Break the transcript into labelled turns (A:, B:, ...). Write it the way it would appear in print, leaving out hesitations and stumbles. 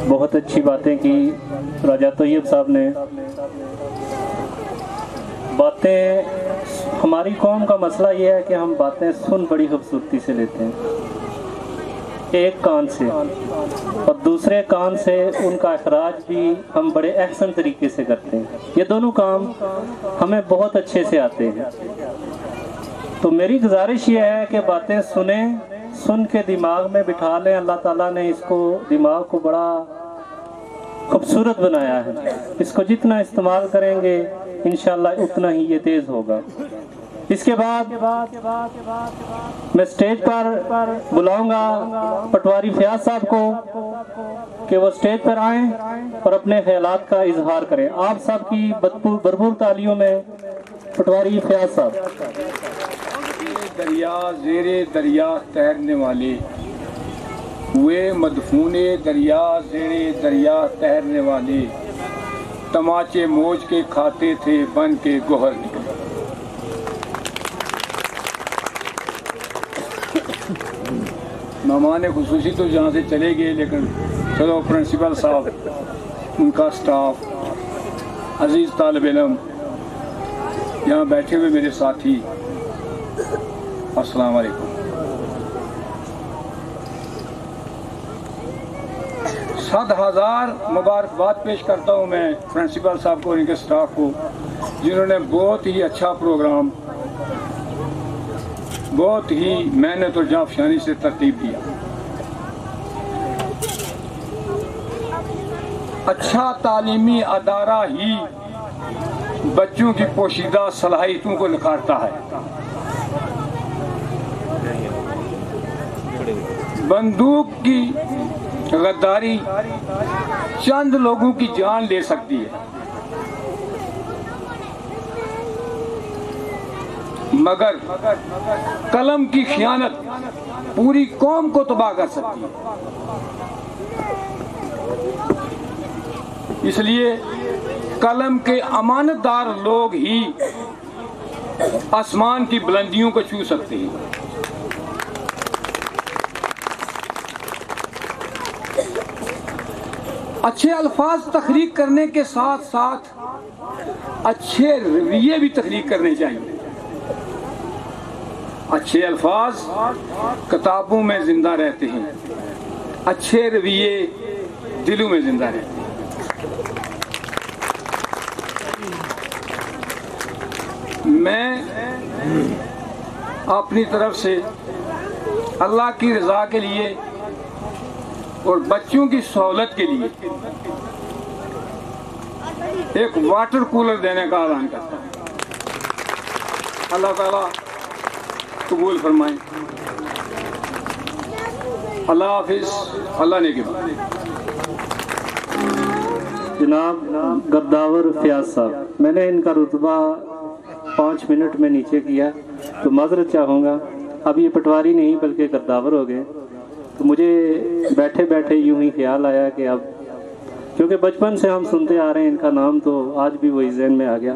A: بہت اچھی باتیں کی راجہ طیب صاحب نے. باتیں، ہماری قوم کا مسئلہ یہ ہے کہ ہم باتیں سن بڑی خوبصورتی سے لیتے ہیں ایک کان سے، اور دوسرے کان سے ان کا اخراج بھی ہم بڑے احسن طریقے سے کرتے ہیں. یہ دونوں کام ہمیں بہت اچھے سے آتے ہیں. تو میری گزارش یہ ہے کہ باتیں سنیں، سن کے دماغ میں بٹھا لیں. اللہ تعالیٰ نے اس کو دماغ کو بڑا خوبصورت بنایا ہے. اس کو جتنا استعمال کریں گے انشاءاللہ اتنا ہی یہ تیز ہوگا. اس کے بعد میں سٹیج پر بلاؤں گا پٹواری فیاض صاحب کو کہ وہ سٹیج پر آئیں اور اپنے خیالات کا اظہار کریں. آپ سب کی بھرپور تالیوں میں پٹواری فیاض صاحب.
B: دریا زیر دریا تیرنے والے ہوئے مدفون دریا زیر دریا تیرنے والے، تماچے موج کے کھاتے تھے بن کے گوہر نکلے. مہمان خصوصی تو جہاں سے چلے گئے، لیکن چلو پرنسپل صاحب، ان کا سٹاف، عزیز طالب علم، یہاں بیٹھے ہوئے میرے ساتھی، السلام علیکم. 100,000 مبارکباد پیش کرتا ہوں میں پرنسپل صاحب کو اور ان کے سٹاف کو، جنہوں نے بہت ہی اچھا پروگرام بہت ہی محنت اور جانفشانی سے ترتیب دیا. اچھا تعلیمی ادارہ ہی بچوں کی پوشیدہ صلاحیتوں کو نکھارتا ہے. بندوق کی غداری چند لوگوں کی جان لے سکتی ہے، مگر قلم کی خیانت پوری قوم کو تباہ کر سکتی ہے. اس لیے قلم کے امانت دار لوگ ہی آسمان کی بلندیوں کو چھو سکتے ہیں. اچھے الفاظ تخلیق کرنے کے ساتھ ساتھ اچھے رویے بھی تخلیق کرنے چاہیے. اچھے الفاظ کتابوں میں زندہ رہتے ہیں، اچھے رویے دلوں میں زندہ رہتے ہیں. میں اپنی طرف سے اللہ کی رضا کے لیے اور بچوں کی سہولت کے لیے ایک واٹر کولر دینے کا اعلان کرتا ہوں. اللہ تعالیٰ قبول فرمائیں. اللہ حافظ. اللہ نے
A: جناب گرداور فیاض صاحب، میں نے ان کا رتبہ 5 منٹ میں نیچے کیا تو معذرت چاہوں گا. اب یہ پٹواری نہیں بلکہ گرداور ہو گئے. تو مجھے بیٹھے بیٹھے یوں ہی خیال آیا کہ اب کیونکہ بچپن سے ہم سنتے آ رہے ہیں ان کا نام، تو آج بھی وہی ذہن میں آ گیا.